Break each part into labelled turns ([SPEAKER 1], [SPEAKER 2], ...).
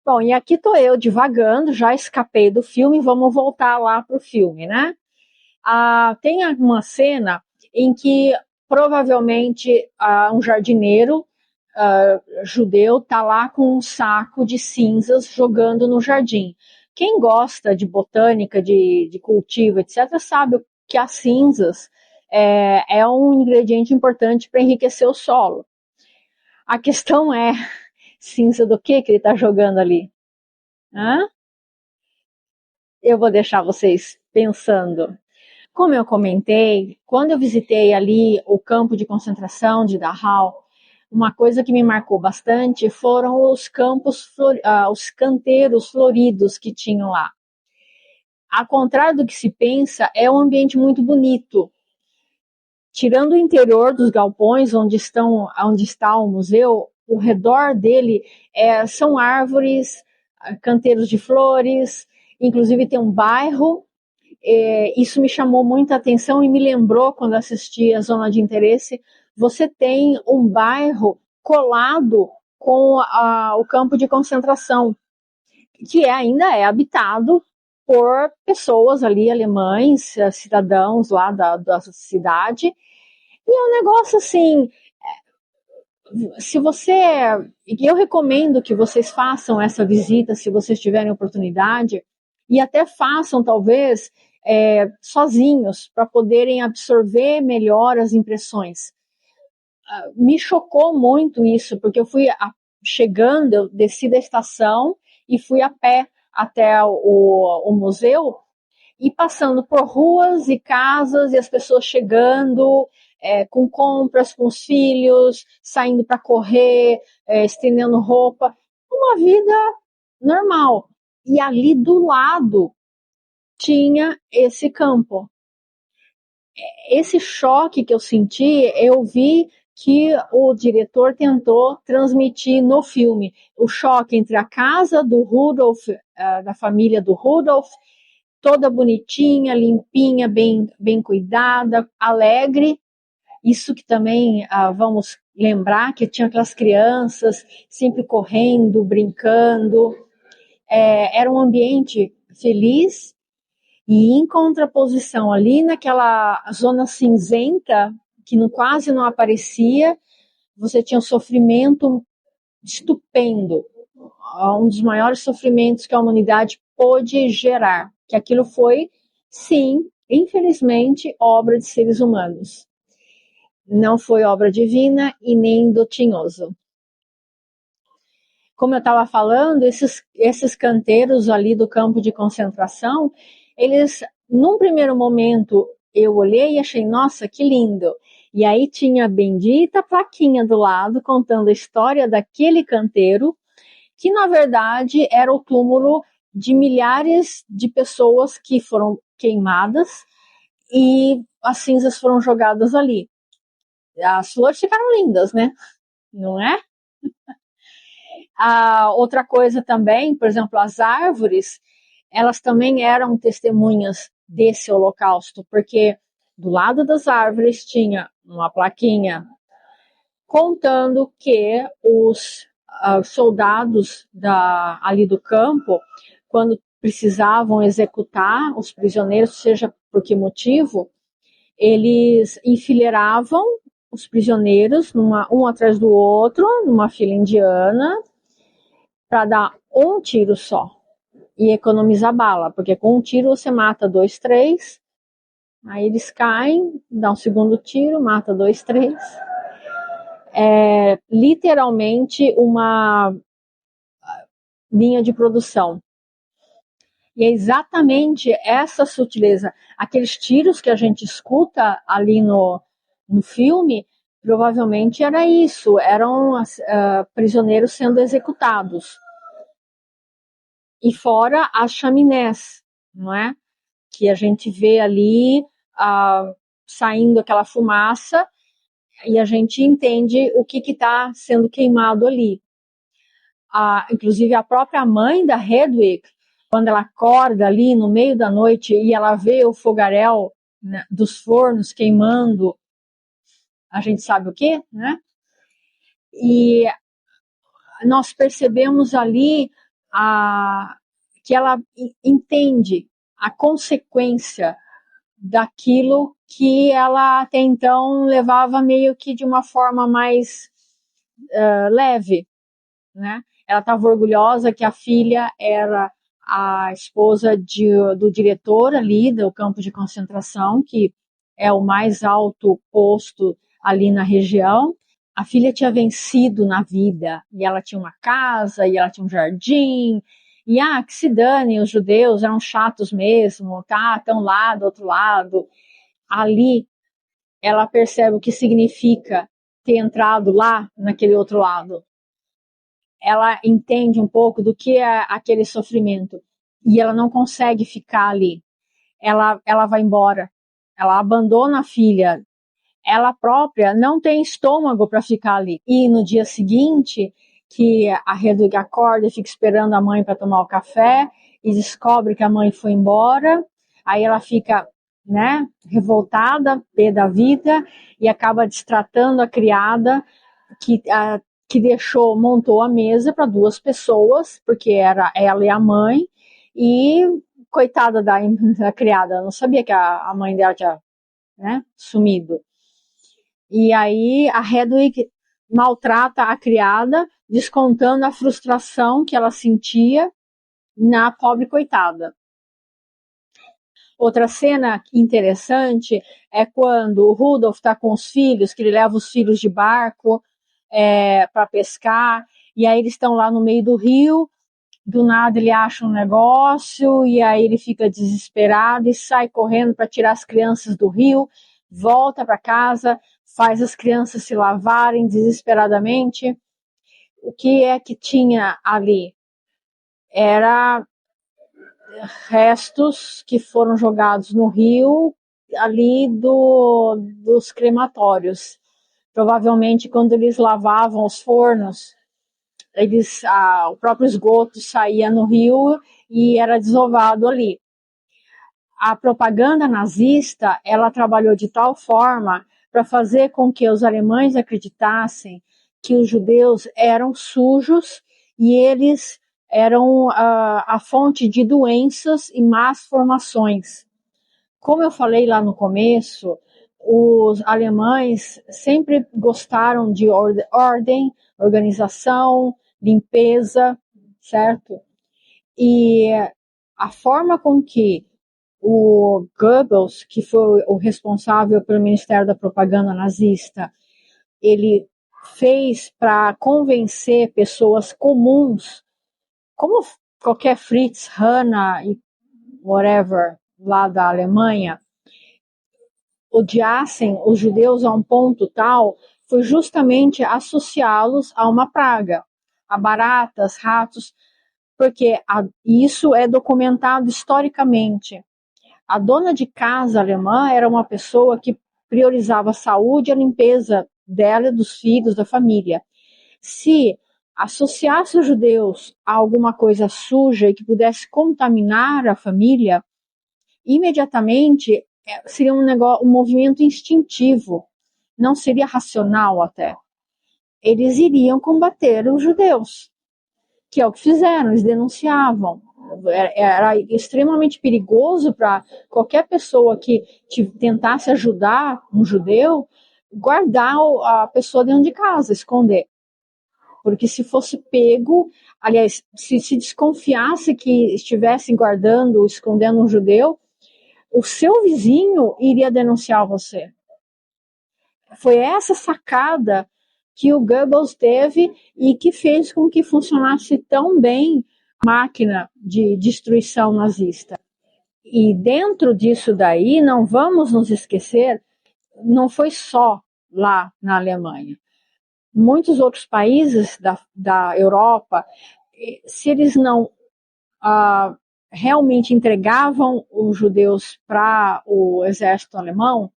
[SPEAKER 1] Bom, e aqui tô eu divagando, já escapei do filme, vamos voltar lá pro filme, né? Tem uma cena em que provavelmente um jardineiro judeu está lá com um saco de cinzas jogando no jardim. Quem gosta de botânica, de cultivo, etc., sabe que as cinzas é um ingrediente importante para enriquecer o solo. A questão é, cinza do que ele está jogando ali? Hã? Eu vou deixar vocês pensando. Como eu comentei, quando eu visitei ali o campo de concentração de Dachau, uma coisa que me marcou bastante foram os os canteiros floridos que tinham lá. Ao contrário do que se pensa, é um ambiente muito bonito. Tirando o interior dos galpões onde está o museu, o redor dele são árvores, canteiros de flores, inclusive tem um bairro. Isso me chamou muita atenção e me lembrou, quando assisti a Zona de Interesse, você tem um bairro colado com o campo de concentração, que ainda é habitado por pessoas ali, alemães, cidadãos lá da cidade. E é um negócio assim, se você... Eu recomendo que vocês façam essa visita, se vocês tiverem oportunidade, e até façam, talvez, sozinhos, para poderem absorver melhor as impressões. Me chocou muito isso, porque eu fui chegando, eu desci da estação e fui a pé até o museu, e passando por ruas e casas, e as pessoas chegando com compras, com os filhos, saindo para correr, estendendo roupa, uma vida normal. E ali do lado tinha esse campo. Esse choque que eu senti, eu vi que o diretor tentou transmitir no filme. O choque entre a casa do Rudolf, da família do Rudolf, toda bonitinha, limpinha, bem cuidada, alegre. Isso que também vamos lembrar, que tinha aquelas crianças sempre correndo, brincando. Era um ambiente feliz. E em contraposição ali naquela zona cinzenta, que quase não aparecia, você tinha um sofrimento estupendo, um dos maiores sofrimentos que a humanidade pôde gerar, que aquilo foi, sim, infelizmente, obra de seres humanos. Não foi obra divina e nem do Tinhoso. Como eu estava falando, esses canteiros ali do campo de concentração, eles, num primeiro momento, eu olhei e achei, nossa, que lindo. E aí tinha a bendita plaquinha do lado contando a história daquele canteiro, que na verdade era o túmulo de milhares de pessoas que foram queimadas e as cinzas foram jogadas ali. As flores ficaram lindas, né? Não é? Outra coisa também, por exemplo, as árvores, elas também eram testemunhas desse holocausto, porque do lado das árvores tinha uma plaquinha contando que os soldados ali do campo, quando precisavam executar os prisioneiros, seja por que motivo, eles enfileiravam os prisioneiros um atrás do outro, numa fila indiana, para dar um tiro só e economizar bala, porque com um tiro você mata 2, 3, aí eles caem, dá um segundo tiro, mata 2, 3. Literalmente uma linha de produção. E é exatamente essa sutileza. Aqueles tiros que a gente escuta ali no filme, provavelmente era isso, eram prisioneiros sendo executados. E fora as chaminés, não é? Que a gente vê ali saindo aquela fumaça e a gente entende o que está sendo queimado ali. Inclusive a própria mãe da Hedwig, quando ela acorda ali no meio da noite e ela vê o fogaréu, né, dos fornos queimando, a gente sabe o quê, né? E nós percebemos ali que ela entende a consequência daquilo que ela até então levava meio que de uma forma mais leve, né? Ela estava orgulhosa que a filha era a esposa do diretor ali do campo de concentração, que é o mais alto posto ali na região. A filha tinha vencido na vida, e ela tinha uma casa, e ela tinha um jardim, e que se dane, os judeus eram chatos mesmo, tá? Estão lá do outro lado. Ali ela percebe o que significa ter entrado lá naquele outro lado. Ela entende um pouco do que é aquele sofrimento e ela não consegue ficar ali. Ela vai embora, ela abandona a filha, ela própria não tem estômago para ficar ali. E no dia seguinte, que a Hedwig acorda e fica esperando a mãe para tomar o café e descobre que a mãe foi embora, aí ela fica, né, revoltada, pé da vida, e acaba destratando a criada que montou a mesa para 2 pessoas, porque era ela e a mãe, e coitada da criada, não sabia que a mãe dela tinha, né, sumido. E aí a Hedwig maltrata a criada, descontando a frustração que ela sentia na pobre coitada. Outra cena interessante é quando o Rudolf está com os filhos, que ele leva os filhos de barco para pescar, e aí eles estão lá no meio do rio, do nada ele acha um negócio, e aí ele fica desesperado e sai correndo para tirar as crianças do rio, volta para casa, faz as crianças se lavarem desesperadamente. O que é que tinha ali? Era restos que foram jogados no rio ali dos crematórios. Provavelmente quando eles lavavam os fornos, o próprio esgoto saía no rio e era desovado ali. A propaganda nazista, ela trabalhou de tal forma para fazer com que os alemães acreditassem que os judeus eram sujos e eles eram a fonte de doenças e más formações. Como eu falei lá no começo, os alemães sempre gostaram de ordem, organização, limpeza, certo? E a forma com que o Goebbels, que foi o responsável pelo Ministério da Propaganda nazista, ele fez para convencer pessoas comuns, como qualquer Fritz, Hanna e whatever, lá da Alemanha, odiassem os judeus a um ponto tal, foi justamente associá-los a uma praga, a baratas, ratos, porque isso é documentado historicamente. A dona de casa alemã era uma pessoa que priorizava a saúde e a limpeza dela e dos filhos, da família. Se associasse os judeus a alguma coisa suja e que pudesse contaminar a família, imediatamente seria um movimento instintivo, não seria racional até. Eles iriam combater os judeus, que é o que fizeram, eles denunciavam. Era extremamente perigoso para qualquer pessoa que tentasse ajudar um judeu, guardar a pessoa dentro de casa, esconder. Porque se fosse pego, aliás, se desconfiasse que estivessem guardando, escondendo um judeu, o seu vizinho iria denunciar você. Foi essa sacada que o Goebbels teve e que fez com que funcionasse tão bem a máquina de destruição nazista. E dentro disso daí, não vamos nos esquecer, não foi só lá na Alemanha. Muitos outros países da Europa, se eles não realmente entregavam os judeus para o exército alemão,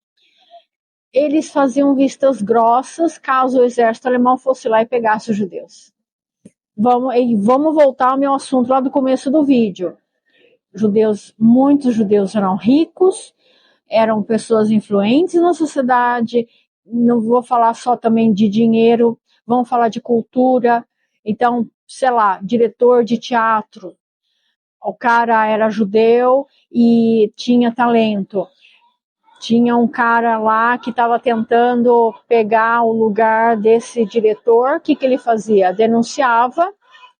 [SPEAKER 1] eles faziam vistas grossas caso o exército alemão fosse lá e pegasse os judeus. Vamos voltar ao meu assunto lá do começo do vídeo. Muitos judeus eram ricos, eram pessoas influentes na sociedade, não vou falar só também de dinheiro, vamos falar de cultura. Então, sei lá, diretor de teatro. O cara era judeu e tinha talento. Tinha um cara lá que estava tentando pegar o lugar desse diretor. O que ele fazia? Denunciava,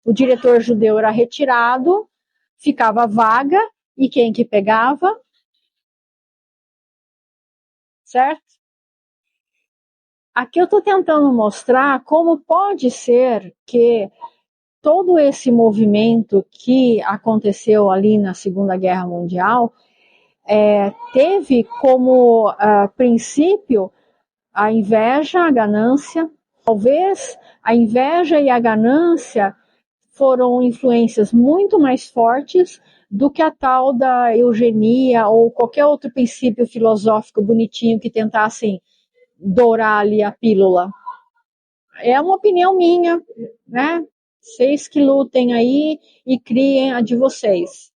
[SPEAKER 1] o diretor judeu era retirado, ficava vaga, e quem que pegava? Certo? Aqui eu estou tentando mostrar como pode ser que todo esse movimento que aconteceu ali na Segunda Guerra Mundial teve como princípio a inveja, a ganância. Talvez a inveja e a ganância foram influências muito mais fortes do que a tal da eugenia ou qualquer outro princípio filosófico bonitinho que tentassem dourar ali a pílula. É uma opinião minha, né? Vocês que lutem aí e criem a de vocês.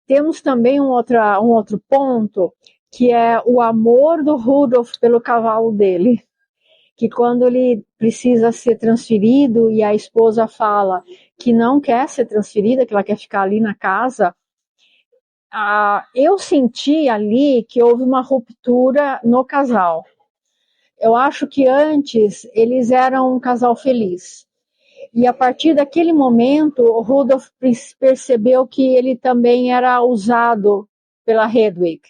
[SPEAKER 1] Temos também um outro ponto, que é o amor do Rudolf pelo cavalo dele. Que quando ele precisa ser transferido e a esposa fala que não quer ser transferida, que ela quer ficar ali na casa, eu senti ali que houve uma ruptura no casal. Eu acho que antes eles eram um casal feliz. E a partir daquele momento, o Rudolf percebeu que ele também era usado pela Hedwig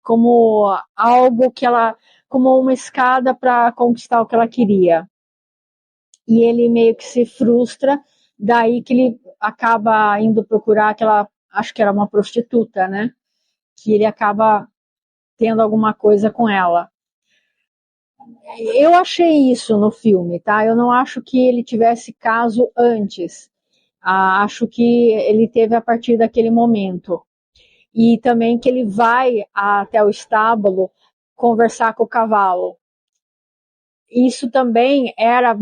[SPEAKER 1] como algo que ela, como uma escada para conquistar o que ela queria. E ele meio que se frustra, daí que ele acaba indo procurar aquela, acho que era uma prostituta, né? Que ele acaba tendo alguma coisa com ela. Eu achei isso no filme, tá? Eu não acho que ele tivesse caso antes. Acho que ele teve a partir daquele momento. E também que ele vai até o estábulo conversar com o cavalo. Isso também era...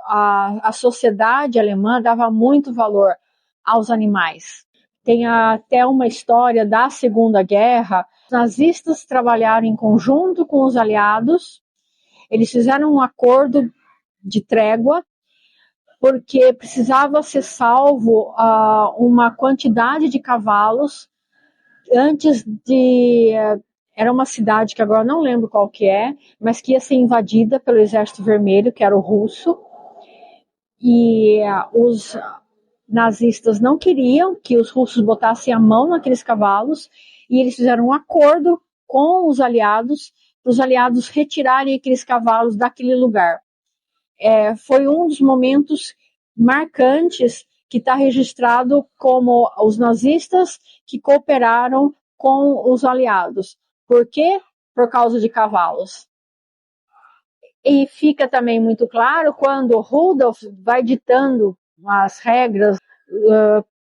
[SPEAKER 1] A sociedade alemã dava muito valor aos animais. Tem até uma história da Segunda Guerra. Os nazistas trabalharam em conjunto com os aliados. Eles fizeram um acordo de trégua, porque precisava ser salvo uma quantidade de cavalos antes de... Era uma cidade que agora não lembro qual que é, mas que ia ser invadida pelo Exército Vermelho, que era o russo. E os nazistas não queriam que os russos botassem a mão naqueles cavalos, e eles fizeram um acordo com os aliados, para os aliados retirarem aqueles cavalos daquele lugar. Foi um dos momentos marcantes que está registrado como os nazistas que cooperaram com os aliados. Por quê? Por causa de cavalos. E fica também muito claro quando Rudolf vai ditando as regras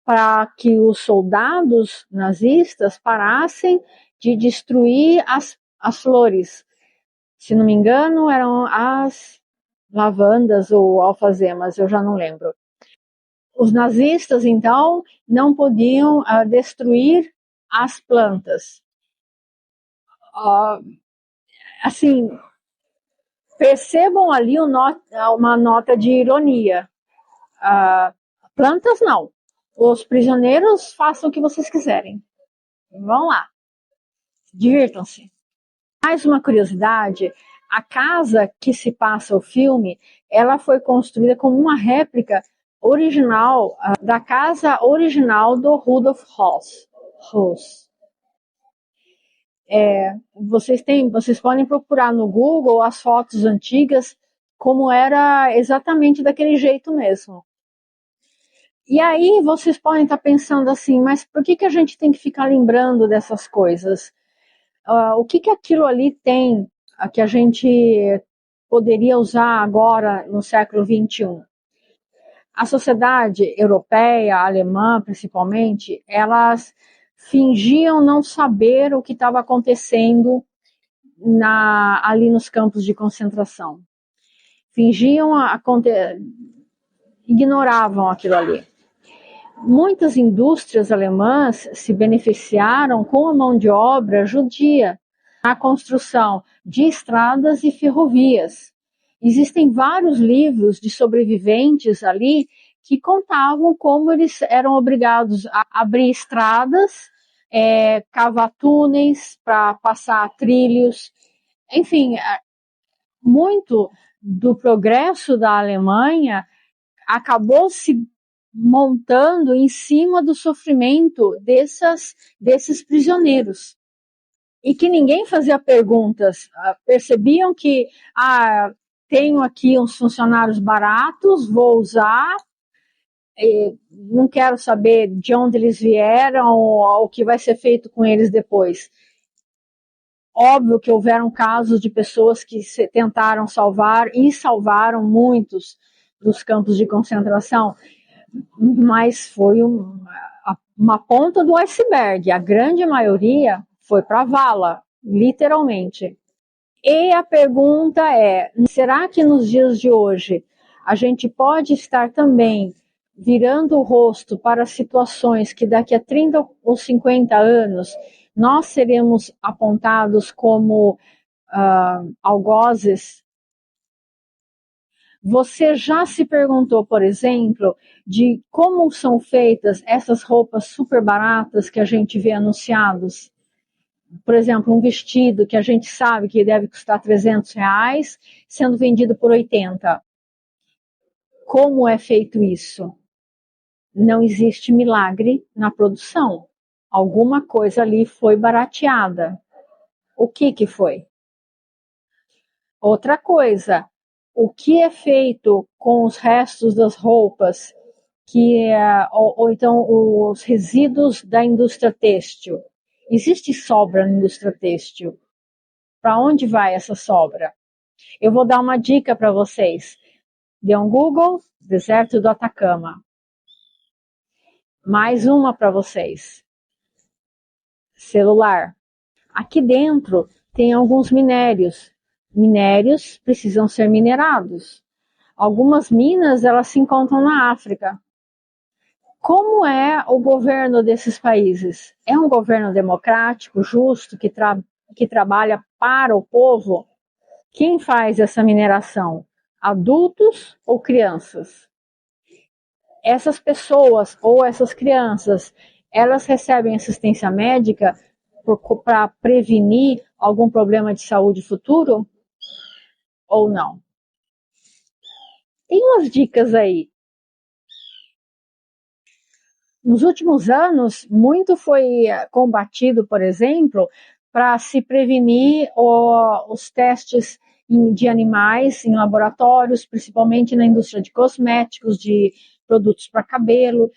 [SPEAKER 1] para que os soldados nazistas parassem de destruir as flores. Se não me engano, eram as lavandas ou alfazemas, eu já não lembro. Os nazistas, então, não podiam destruir as plantas. Assim, percebam ali uma nota de ironia. Plantas não. Os prisioneiros façam o que vocês quiserem. Vão lá. Divirtam-se. Mais uma curiosidade, a casa que se passa o filme, ela foi construída como uma réplica original da casa original do Rudolf Höss. Vocês podem procurar no Google as fotos antigas, como era exatamente daquele jeito mesmo. E aí vocês podem estar pensando assim, mas por que a gente tem que ficar lembrando dessas coisas? O que aquilo ali tem que a gente poderia usar agora no século XXI? A sociedade europeia, alemã principalmente, elas fingiam não saber o que estava acontecendo ali nos campos de concentração. Fingiam, ignoravam aquilo ali. Muitas indústrias alemãs se beneficiaram com a mão de obra judia na construção de estradas e ferrovias. Existem vários livros de sobreviventes ali que contavam como eles eram obrigados a abrir estradas, cavar túneis para passar trilhos. Enfim, muito do progresso da Alemanha acabou se montando em cima do sofrimento desses prisioneiros. E que ninguém fazia perguntas. Percebiam que tenho aqui uns funcionários baratos, vou usar, não quero saber de onde eles vieram ou o que vai ser feito com eles depois. Óbvio que houveram casos de pessoas que tentaram salvar e salvaram muitos dos campos de concentração, mas foi uma ponta do iceberg. A grande maioria foi para a vala, literalmente. E a pergunta é, será que nos dias de hoje a gente pode estar também virando o rosto para situações que daqui a 30 ou 50 anos nós seremos apontados como algozes? Você já se perguntou, por exemplo, de como são feitas essas roupas super baratas que a gente vê anunciados? Por exemplo, um vestido que a gente sabe que deve custar R$300, sendo vendido por 80. Como é feito isso? Não existe milagre na produção. Alguma coisa ali foi barateada. O que foi? Outra coisa, o que é feito com os restos das roupas, ou então os resíduos da indústria têxtil? Existe sobra na indústria têxtil? Para onde vai essa sobra? Eu vou dar uma dica para vocês. Dê um Google, deserto do Atacama. Mais uma para vocês. Celular. Aqui dentro tem alguns minérios. Minérios precisam ser minerados. Algumas minas, elas se encontram na África. Como é o governo desses países? É um governo democrático, justo, que trabalha para o povo? Quem faz essa mineração? Adultos ou crianças? Essas pessoas ou essas crianças, elas recebem assistência médica para prevenir algum problema de saúde futuro? Ou não? Tem umas dicas aí. Nos últimos anos, muito foi combatido, por exemplo, para se prevenir os testes de animais em laboratórios, principalmente na indústria de cosméticos, de produtos para cabelo,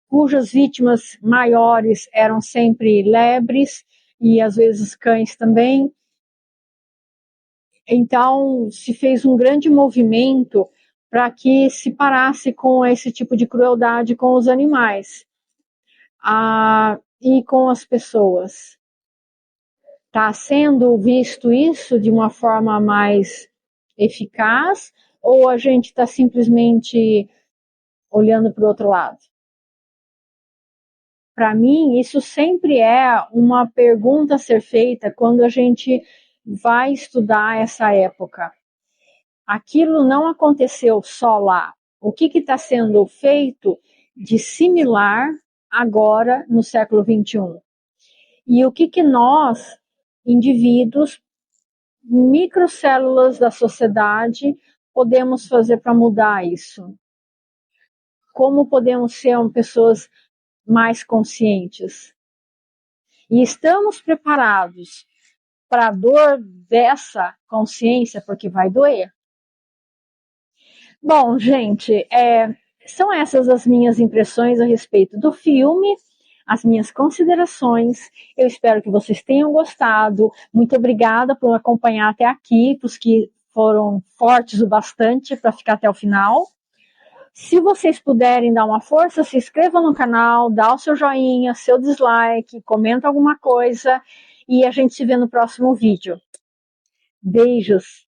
[SPEAKER 1] cujas vítimas maiores eram sempre lebres e às vezes cães também. Então, se fez um grande movimento para que se parasse com esse tipo de crueldade com os animais e com as pessoas. Está sendo visto isso de uma forma mais eficaz ou a gente está simplesmente olhando para o outro lado? Para mim, isso sempre é uma pergunta a ser feita quando a gente vai estudar essa época. Aquilo não aconteceu só lá. O que está sendo feito de similar agora no século XXI? E o que nós, indivíduos, microcélulas da sociedade, podemos fazer para mudar isso? Como podemos ser pessoas mais conscientes? E estamos preparados para a dor dessa consciência, porque vai doer? Bom, gente, são essas as minhas impressões a respeito do filme, as minhas considerações. Eu espero que vocês tenham gostado. Muito obrigada por acompanhar até aqui, para os que foram fortes o bastante para ficar até o final. Se vocês puderem dar uma força, se inscrevam no canal, dá o seu joinha, seu dislike, comenta alguma coisa e a gente se vê no próximo vídeo. Beijos!